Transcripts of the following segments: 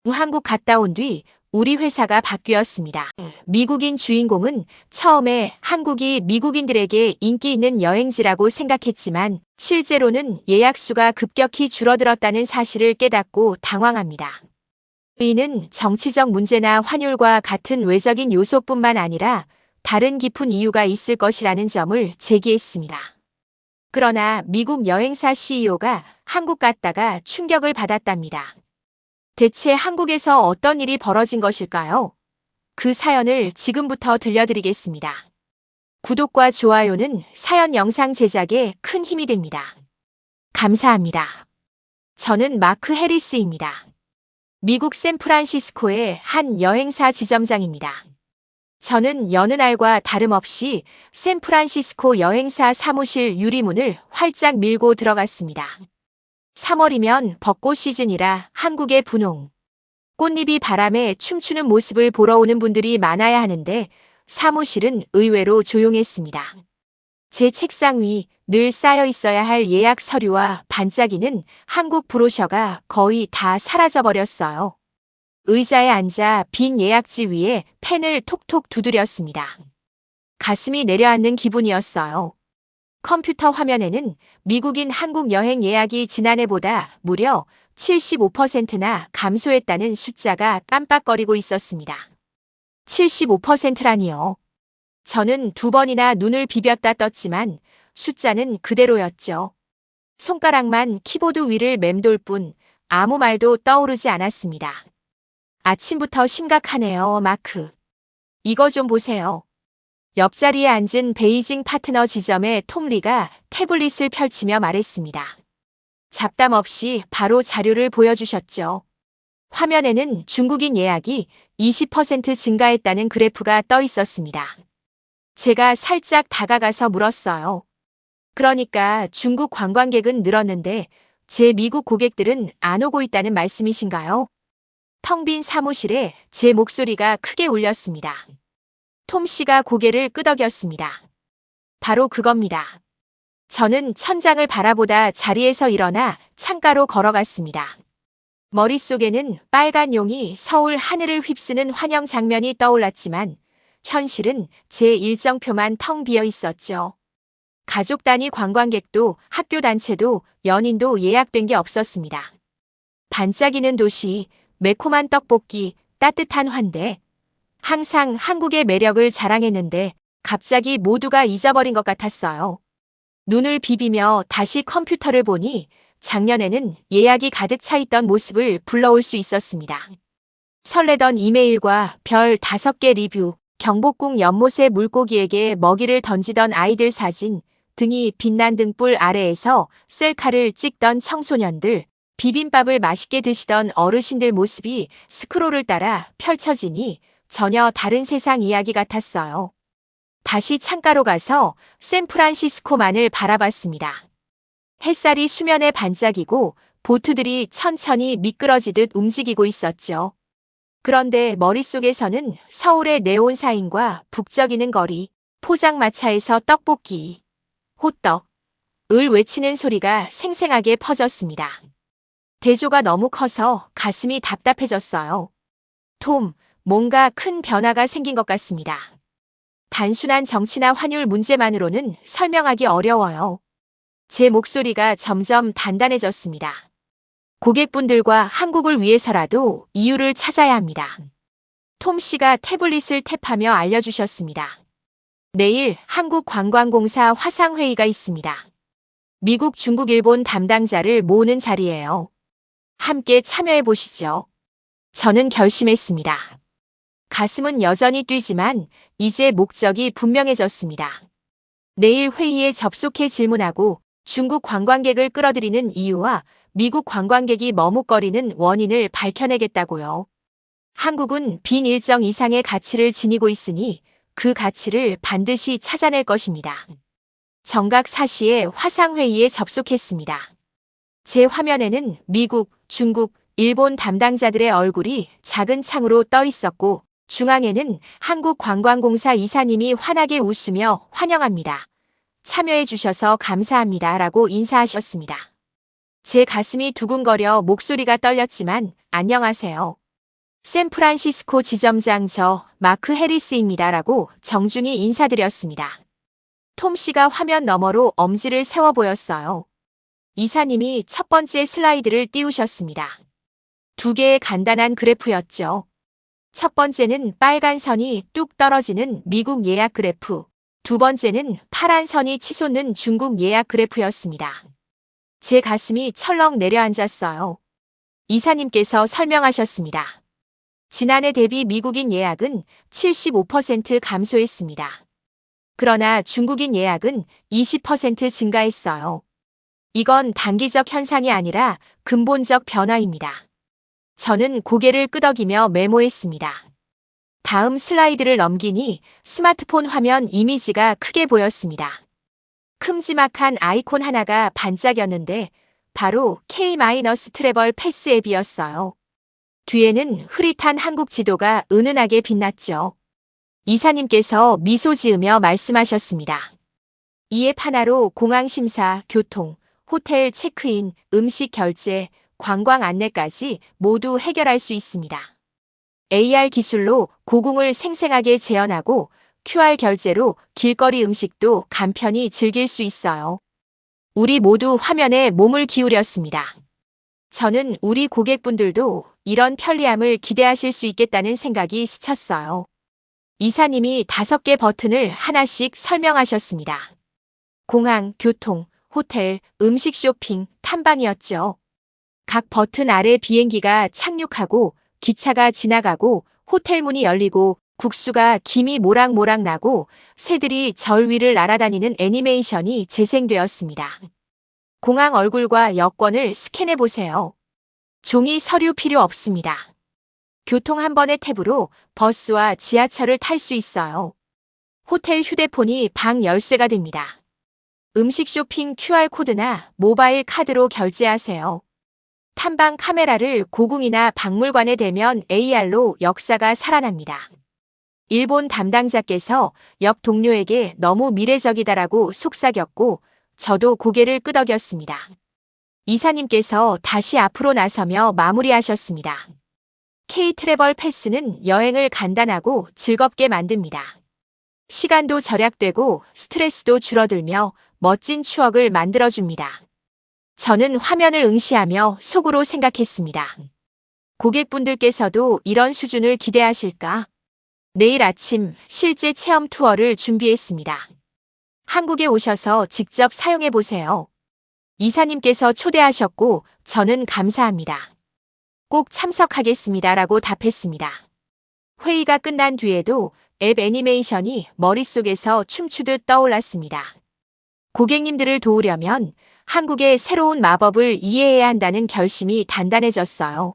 한국 갔다 온 뒤 우리 회사가 바뀌었습니다. 미국인 주인공은 처음에 한국이 미국인들에게 인기 있는 여행지라고 생각했지만 실제로는 예약 수가 급격히 줄어들었다는 사실을 깨닫고 당황합니다. 이는 정치적 문제나 환율과 같은 외적인 요소뿐만 아니라 다른 깊은 이유가 있을 것이라는 점을 제기했습니다. 그러나 미국 여행사 CEO가 한국 갔다가 충격을 받았답니다. 대체 한국에서 어떤 일이 벌어진 것일까요? 그 사연을 지금부터 들려드리겠습니다. 구독과 좋아요는 사연 영상 제작에 큰 힘이 됩니다. 감사합니다. 저는 마크 해리스입니다. 미국 샌프란시스코의 한 여행사 지점장입니다. 저는 여느 날과 다름없이 샌프란시스코 여행사 사무실 유리문을 활짝 밀고 들어갔습니다. 3월이면 벚꽃 시즌이라 한국의 분홍, 꽃잎이 바람에 춤추는 모습을 보러 오는 분들이 많아야 하는데 사무실은 의외로 조용했습니다. 제 책상 위 늘 쌓여 있어야 할 예약 서류와 반짝이는 한국 브로셔가 거의 다 사라져버렸어요. 의자에 앉아 빈 예약지 위에 펜을 톡톡 두드렸습니다. 가슴이 내려앉는 기분이었어요. 컴퓨터 화면에는 미국인 한국 여행 예약이 지난해보다 무려 75%나 감소했다는 숫자가 깜빡거리고 있었습니다. 75%라니요. 저는 2번이나 눈을 비볐다 떴지만 숫자는 그대로였죠. 손가락만 키보드 위를 맴돌 뿐 아무 말도 떠오르지 않았습니다. 아침부터 심각하네요, 마크. 이거 좀 보세요. 옆자리에 앉은 베이징 파트너 지점의 톰 리가 태블릿을 펼치며 말했습니다. 잡담 없이 바로 자료를 보여주셨죠. 화면에는 중국인 예약이 20% 증가했다는 그래프가 떠 있었습니다. 제가 살짝 다가가서 물었어요. 그러니까 중국 관광객은 늘었는데 제 미국 고객들은 안 오고 있다는 말씀이신가요? 텅 빈 사무실에 제 목소리가 크게 울렸습니다. 톰 씨가 고개를 끄덕였습니다. 바로 그겁니다. 저는 천장을 바라보다 자리에서 일어나 창가로 걸어갔습니다. 머릿속에는 빨간 용이 서울 하늘을 휩쓰는 환영 장면이 떠올랐지만 현실은 제 일정표만 텅 비어 있었죠. 가족 단위 관광객도 학교 단체도 연인도 예약된 게 없었습니다. 반짝이는 도시, 매콤한 떡볶이, 따뜻한 환대. 항상 한국의 매력을 자랑했는데 갑자기 모두가 잊어버린 것 같았어요. 눈을 비비며 다시 컴퓨터를 보니 작년에는 예약이 가득 차 있던 모습을 불러올 수 있었습니다. 설레던 이메일과 별 5개 리뷰, 경복궁 연못의 물고기에게 먹이를 던지던 아이들 사진, 등이 빛난 등불 아래에서 셀카를 찍던 청소년들, 비빔밥을 맛있게 드시던 어르신들 모습이 스크롤을 따라 펼쳐지니 전혀 다른 세상 이야기 같았어요. 다시 창가로 가서 샌프란시스코만을 바라봤습니다. 햇살이 수면에 반짝이고 보트들이 천천히 미끄러지듯 움직이고 있었죠. 그런데 머릿속에서는 서울의 네온 사인과 북적이는 거리, 포장마차에서 떡볶이, 호떡, 을 외치는 소리가 생생하게 퍼졌습니다. 대조가 너무 커서 가슴이 답답해졌어요. 톰, 뭔가 큰 변화가 생긴 것 같습니다. 단순한 정치나 환율 문제만으로는 설명하기 어려워요. 제 목소리가 점점 단단해졌습니다. 고객분들과 한국을 위해서라도 이유를 찾아야 합니다. 톰 씨가 태블릿을 탭하며 알려주셨습니다. 내일 한국관광공사 화상회의가 있습니다. 미국, 중국, 일본 담당자를 모으는 자리예요. 함께 참여해 보시죠. 저는 결심했습니다. 가슴은 여전히 뛰지만 이제 목적이 분명해졌습니다. 내일 회의에 접속해 질문하고 중국 관광객을 끌어들이는 이유와 미국 관광객이 머뭇거리는 원인을 밝혀내겠다고요. 한국은 빈 일정 이상의 가치를 지니고 있으니 그 가치를 반드시 찾아낼 것입니다. 정각 4시에 화상회의에 접속했습니다. 제 화면에는 미국, 중국, 일본 담당자들의 얼굴이 작은 창으로 떠 있었고 중앙에는 한국관광공사 이사님이 환하게 웃으며 환영합니다. 참여해 주셔서 감사합니다. 라고 인사하셨습니다. 제 가슴이 두근거려 목소리가 떨렸지만 안녕하세요. 샌프란시스코 지점장 저 마크 해리스입니다. 라고 정중히 인사드렸습니다. 톰 씨가 화면 너머로 엄지를 세워 보였어요. 이사님이 첫 번째 슬라이드를 띄우셨습니다. 두 개의 간단한 그래프였죠. 첫 번째는 빨간 선이 뚝 떨어지는 미국 예약 그래프, 두 번째는 파란 선이 치솟는 중국 예약 그래프였습니다. 제 가슴이 철렁 내려앉았어요. 이사님께서 설명하셨습니다. 지난해 대비 미국인 예약은 75% 감소했습니다. 그러나 중국인 예약은 20% 증가했어요. 이건 단기적 현상이 아니라 근본적 변화입니다. 저는 고개를 끄덕이며 메모했습니다. 다음 슬라이드를 넘기니 스마트폰 화면 이미지가 크게 보였습니다. 큼지막한 아이콘 하나가 반짝였는데 바로 K-트래블 패스 앱이었어요. 뒤에는 흐릿한 한국 지도가 은은하게 빛났죠. 이사님께서 미소 지으며 말씀하셨습니다. 이 앱 하나로 공항 심사, 교통, 호텔 체크인, 음식 결제, 관광 안내까지 모두 해결할 수 있습니다. AR 기술로 고궁을 생생하게 재현하고 QR 결제로 길거리 음식도 간편히 즐길 수 있어요. 우리 모두 화면에 몸을 기울였습니다. 저는 우리 고객분들도 이런 편리함을 기대하실 수 있겠다는 생각이 스쳤어요. 이사님이 5개 버튼을 하나씩 설명하셨습니다. 공항, 교통, 호텔, 음식 쇼핑, 탐방이었죠. 각 버튼 아래 비행기가 착륙하고 기차가 지나가고 호텔 문이 열리고 국수가 김이 모락모락 나고 새들이 절 위를 날아다니는 애니메이션이 재생되었습니다. 공항 얼굴과 여권을 스캔해 보세요. 종이 서류 필요 없습니다. 교통 한 번의 탭으로 버스와 지하철을 탈 수 있어요. 호텔 휴대폰이 방 열쇠가 됩니다. 음식 쇼핑 QR코드나 모바일 카드로 결제하세요. 탐방 카메라를 고궁이나 박물관에 대면 AR로 역사가 살아납니다. 일본 담당자께서 옆 동료에게 너무 미래적이다라고 속삭였고 저도 고개를 끄덕였습니다. 이사님께서 다시 앞으로 나서며 마무리하셨습니다. K-트래블 패스는 여행을 간단하고 즐겁게 만듭니다. 시간도 절약되고 스트레스도 줄어들며 멋진 추억을 만들어줍니다. 저는 화면을 응시하며 속으로 생각했습니다. 고객분들께서도 이런 수준을 기대하실까? 내일 아침 실제 체험 투어를 준비했습니다. 한국에 오셔서 직접 사용해 보세요. 이사님께서 초대하셨고 저는 감사합니다. 꼭 참석하겠습니다라고 답했습니다. 회의가 끝난 뒤에도 앱 애니메이션이 머릿속에서 춤추듯 떠올랐습니다. 고객님들을 도우려면 한국의 새로운 마법을 이해해야 한다는 결심이 단단해졌어요.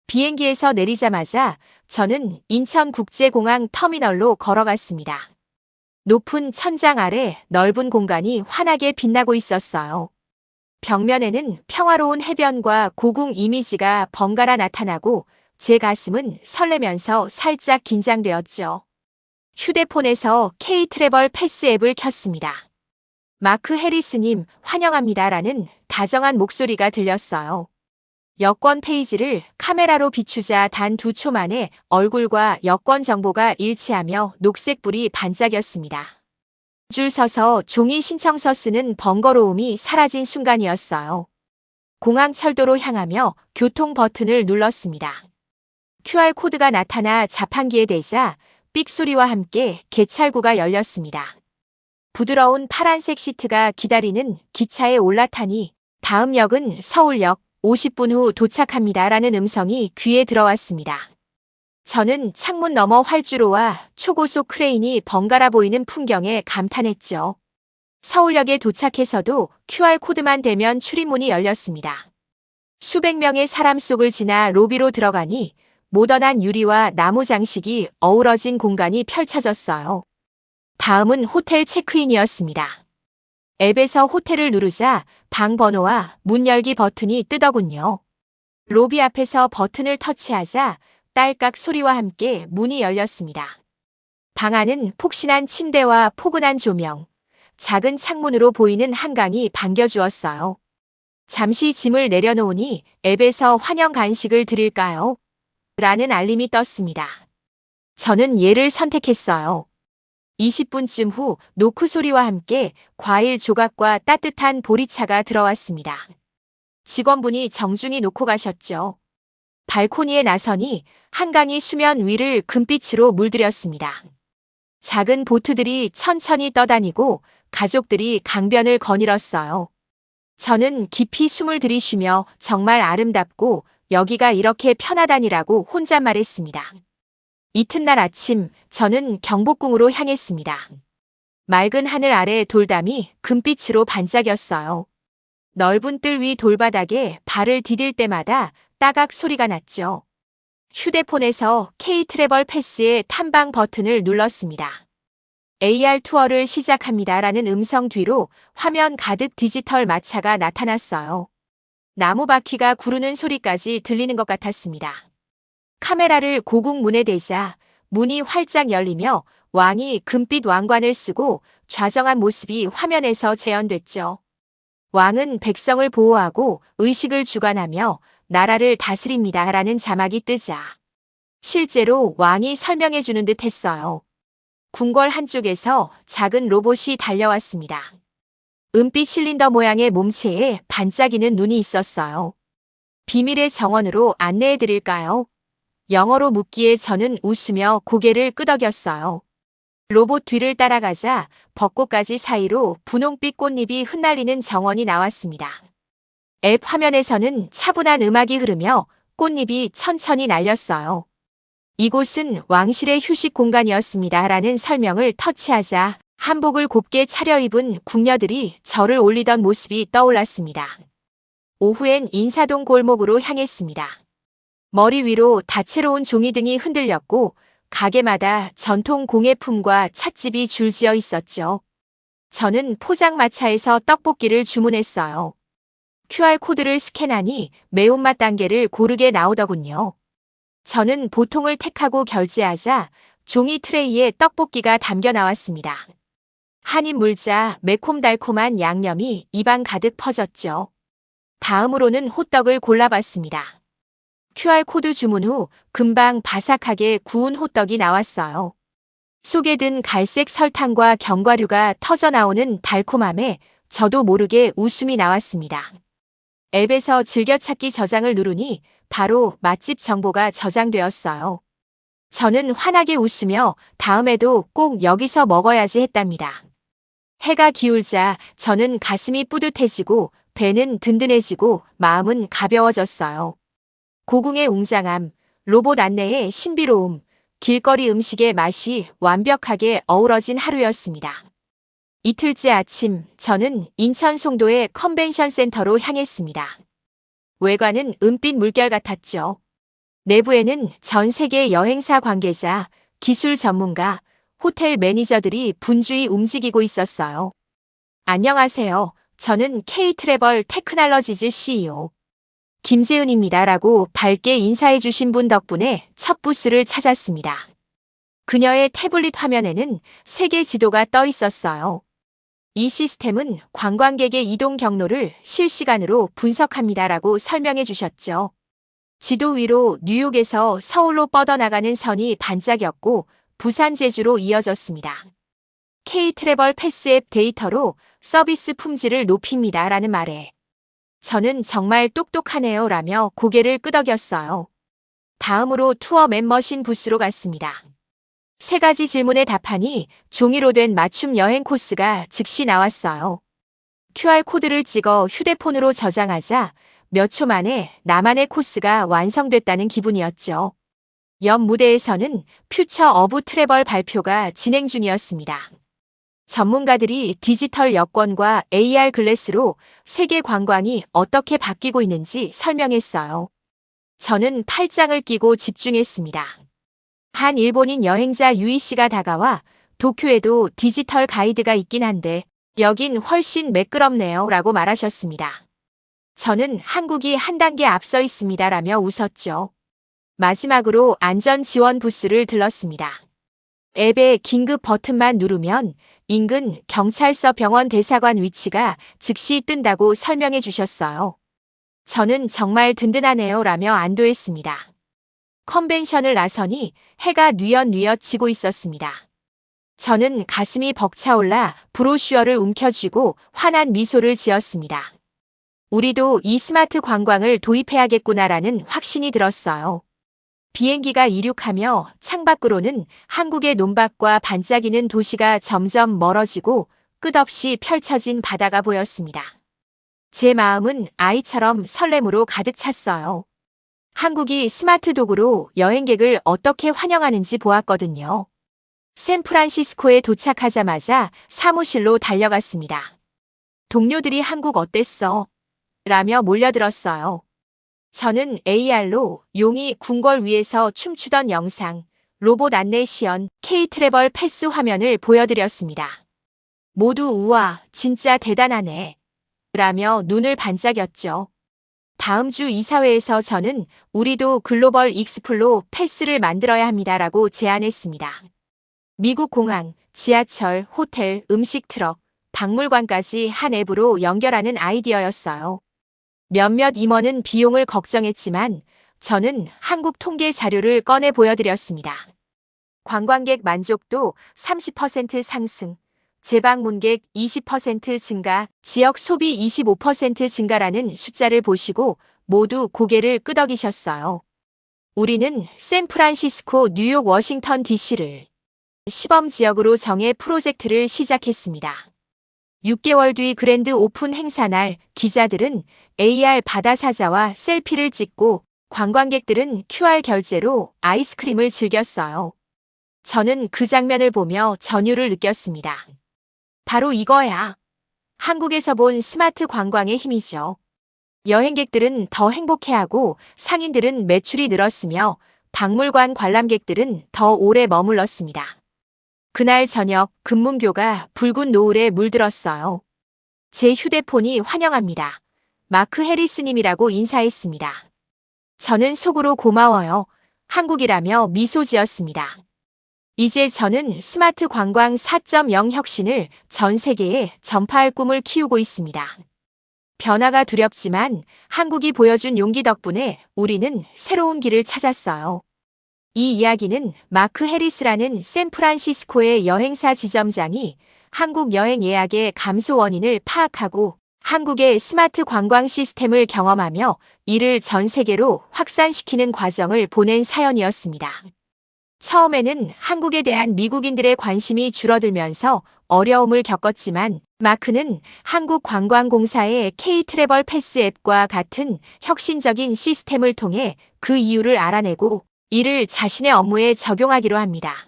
비행기에서 내리자마자 저는 인천국제공항 터미널로 걸어갔습니다. 높은 천장 아래 넓은 공간이 환하게 빛나고 있었어요. 벽면에는 평화로운 해변과 고궁 이미지가 번갈아 나타나고 제 가슴은 설레면서 살짝 긴장되었죠. 휴대폰에서 K-트래블 패스 앱을 켰습니다. 마크 해리스님 환영합니다라는 다정한 목소리가 들렸어요. 여권 페이지를 카메라로 비추자 단 2초 만에 얼굴과 여권 정보가 일치하며 녹색불이 반짝였습니다. 줄 서서 종이 신청서 쓰는 번거로움이 사라진 순간이었어요. 공항 철도로 향하며 교통 버튼을 눌렀습니다. QR코드가 나타나 자판기에 대자 삑 소리와 함께 개찰구가 열렸습니다. 부드러운 파란색 시트가 기다리는 기차에 올라타니 다음 역은 서울역 50분 후 도착합니다라는 음성이 귀에 들어왔습니다. 저는 창문 너머 활주로와 초고속 크레인이 번갈아 보이는 풍경에 감탄했죠. 서울역에 도착해서도 QR코드만 대면 출입문이 열렸습니다. 수백 명의 사람 속을 지나 로비로 들어가니 모던한 유리와 나무 장식이 어우러진 공간이 펼쳐졌어요. 다음은 호텔 체크인이었습니다. 앱에서 호텔을 누르자 방 번호와 문 열기 버튼이 뜨더군요. 로비 앞에서 버튼을 터치하자 딸깍 소리와 함께 문이 열렸습니다. 방 안은 폭신한 침대와 포근한 조명, 작은 창문으로 보이는 한강이 반겨주었어요. 잠시 짐을 내려놓으니 앱에서 환영 간식을 드릴까요? 라는 알림이 떴습니다. 저는 얘를 선택했어요. 20분쯤 후 노크 소리와 함께 과일 조각과 따뜻한 보리차가 들어왔습니다. 직원분이 정중히 놓고 가셨죠. 발코니에 나서니 한강이 수면 위를 금빛으로 물들였습니다. 작은 보트들이 천천히 떠다니고 가족들이 강변을 거닐었어요. 저는 깊이 숨을 들이쉬며 정말 아름답고 여기가 이렇게 편하다니라고 혼잣말했습니다. 이튿날 아침 저는 경복궁으로 향했습니다. 맑은 하늘 아래 돌담이 금빛으로 반짝였어요. 넓은 뜰 위 돌바닥에 발을 디딜 때마다 따각 소리가 났죠. 휴대폰에서 K-트래블 패스의 탐방 버튼을 눌렀습니다. AR 투어를 시작합니다라는 음성 뒤로 화면 가득 디지털 마차가 나타났어요. 나무 바퀴가 구르는 소리까지 들리는 것 같았습니다. 카메라를 고궁 문에 대자 문이 활짝 열리며 왕이 금빛 왕관을 쓰고 좌정한 모습이 화면에서 재현됐죠. 왕은 백성을 보호하고 의식을 주관하며 나라를 다스립니다라는 자막이 뜨자 실제로 왕이 설명해주는 듯 했어요. 궁궐 한쪽에서 작은 로봇이 달려왔습니다. 은빛 실린더 모양의 몸체에 반짝이는 눈이 있었어요. 비밀의 정원으로 안내해드릴까요? 영어로 묻기에 저는 웃으며 고개를 끄덕였어요. 로봇 뒤를 따라가자 벚꽃가지 사이로 분홍빛 꽃잎이 흩날리는 정원이 나왔습니다. 앱 화면에서는 차분한 음악이 흐르며 꽃잎이 천천히 날렸어요. 이곳은 왕실의 휴식 공간이었습니다. 라는 설명을 터치하자 한복을 곱게 차려입은 궁녀들이 절을 올리던 모습이 떠올랐습니다. 오후엔 인사동 골목으로 향했습니다. 머리 위로 다채로운 종이등이 흔들렸고 가게마다 전통 공예품과 찻집이 줄지어 있었죠. 저는 포장마차에서 떡볶이를 주문했어요. QR코드를 스캔하니 매운맛 단계를 고르게 나오더군요. 저는 보통을 택하고 결제하자 종이 트레이에 떡볶이가 담겨 나왔습니다. 한 입 물자 매콤달콤한 양념이 입안 가득 퍼졌죠. 다음으로는 호떡을 골라봤습니다. QR코드 주문 후 금방 바삭하게 구운 호떡이 나왔어요. 속에 든 갈색 설탕과 견과류가 터져나오는 달콤함에 저도 모르게 웃음이 나왔습니다. 앱에서 즐겨찾기 저장을 누르니 바로 맛집 정보가 저장되었어요. 저는 환하게 웃으며 다음에도 꼭 여기서 먹어야지 했답니다. 해가 기울자 저는 가슴이 뿌듯해지고 배는 든든해지고 마음은 가벼워졌어요. 고궁의 웅장함, 로봇 안내의 신비로움, 길거리 음식의 맛이 완벽하게 어우러진 하루였습니다. 이틀째 아침 저는 인천 송도의 컨벤션 센터로 향했습니다. 외관은 은빛 물결 같았죠. 내부에는 전 세계 여행사 관계자, 기술 전문가, 호텔 매니저들이 분주히 움직이고 있었어요. 안녕하세요. 저는 K-트래블 테크놀로지즈 CEO. 김재은입니다라고 밝게 인사해 주신 분 덕분에 첫 부스를 찾았습니다. 그녀의 태블릿 화면에는 세계 지도가 떠 있었어요. 이 시스템은 관광객의 이동 경로를 실시간으로 분석합니다라고 설명해 주셨죠. 지도 위로 뉴욕에서 서울로 뻗어나가는 선이 반짝였고 부산 제주로 이어졌습니다. K-트래블 패스 앱 데이터로 서비스 품질을 높입니다라는 말에 저는 정말 똑똑하네요 라며 고개를 끄덕였어요. 다음으로 투어 맵머신 부스로 갔습니다. 3가지 질문에 답하니 종이로 된 맞춤 여행 코스가 즉시 나왔어요. QR코드를 찍어 휴대폰으로 저장하자 몇 초 만에 나만의 코스가 완성됐다는 기분이었죠. 옆 무대에서는 퓨처 어브 트래블 발표가 진행 중이었습니다. 전문가들이 디지털 여권과 AR 글래스로 세계 관광이 어떻게 바뀌고 있는지 설명했어요. 저는 팔짱을 끼고 집중했습니다. 한 일본인 여행자 유이 씨가 다가와 도쿄에도 디지털 가이드가 있긴 한데 여긴 훨씬 매끄럽네요 라고 말하셨습니다. 저는 한국이 한 단계 앞서 있습니다 라며 웃었죠. 마지막으로 안전 지원 부스를 들렀습니다. 앱의 긴급 버튼만 누르면 인근 경찰서 병원 대사관 위치가 즉시 뜬다고 설명해 주셨어요. 저는 정말 든든하네요 라며 안도했습니다. 컨벤션을 나서니 해가 뉘엿뉘엿 지고 있었습니다. 저는 가슴이 벅차올라 브로슈어를 움켜쥐고 환한 미소를 지었습니다. 우리도 이 스마트 관광을 도입해야겠구나라는 확신이 들었어요. 비행기가 이륙하며 창밖으로는 한국의 논밭과 반짝이는 도시가 점점 멀어지고 끝없이 펼쳐진 바다가 보였습니다. 제 마음은 아이처럼 설렘으로 가득 찼어요. 한국이 스마트 도구로 여행객을 어떻게 환영하는지 보았거든요. 샌프란시스코에 도착하자마자 사무실로 달려갔습니다. 동료들이 한국 어땠어? 라며 몰려들었어요. 저는 AR로 용이 궁궐 위에서 춤추던 영상, 로봇 안내 시연, K-트래블 패스 화면을 보여드렸습니다. 모두 우와, 진짜 대단하네. 라며 눈을 반짝였죠. 다음 주 이사회에서 저는 우리도 글로벌 익스플로 패스를 만들어야 합니다라고 제안했습니다. 미국 공항, 지하철, 호텔, 음식 트럭, 박물관까지 한 앱으로 연결하는 아이디어였어요. 몇몇 임원은 비용을 걱정했지만 저는 한국 통계 자료를 꺼내 보여드렸습니다. 관광객 만족도 30% 상승, 재방문객 20% 증가, 지역 소비 25% 증가라는 숫자를 보시고 모두 고개를 끄덕이셨어요. 우리는 샌프란시스코, 뉴욕, 워싱턴 DC를 시범 지역으로 정해 프로젝트를 시작했습니다. 6개월 뒤 그랜드 오픈 행사 날 기자들은 AR 바다 사자와 셀피를 찍고 관광객들은 QR 결제로 아이스크림을 즐겼어요. 저는 그 장면을 보며 전율을 느꼈습니다. 바로 이거야. 한국에서 본 스마트 관광의 힘이죠. 여행객들은 더 행복해하고 상인들은 매출이 늘었으며 박물관 관람객들은 더 오래 머물렀습니다. 그날 저녁 금문교가 붉은 노을에 물들었어요. 제 휴대폰이 환영합니다. 마크 해리스님이라고 인사했습니다. 저는 속으로 고마워요. 한국이라며 미소 지었습니다. 이제 저는 스마트 관광 4.0 혁신을 전 세계에 전파할 꿈을 키우고 있습니다. 변화가 두렵지만 한국이 보여준 용기 덕분에 우리는 새로운 길을 찾았어요. 이 이야기는 마크 해리스라는 샌프란시스코의 여행사 지점장이 한국 여행 예약의 감소 원인을 파악하고 한국의 스마트 관광 시스템을 경험하며 이를 전 세계로 확산시키는 과정을 보낸 사연이었습니다. 처음에는 한국에 대한 미국인들의 관심이 줄어들면서 어려움을 겪었지만 마크는 한국관광공사의 K-트래블 패스 앱과 같은 혁신적인 시스템을 통해 그 이유를 알아내고 이를 자신의 업무에 적용하기로 합니다.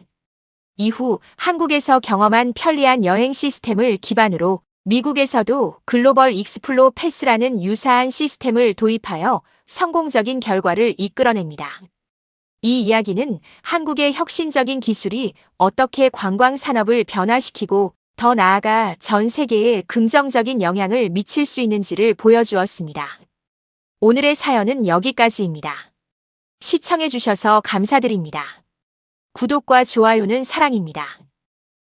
이후 한국에서 경험한 편리한 여행 시스템을 기반으로 미국에서도 글로벌 익스플로 패스라는 유사한 시스템을 도입하여 성공적인 결과를 이끌어냅니다. 이 이야기는 한국의 혁신적인 기술이 어떻게 관광 산업을 변화시키고 더 나아가 전 세계에 긍정적인 영향을 미칠 수 있는지를 보여주었습니다. 오늘의 사연은 여기까지입니다. 시청해주셔서 감사드립니다. 구독과 좋아요는 사랑입니다.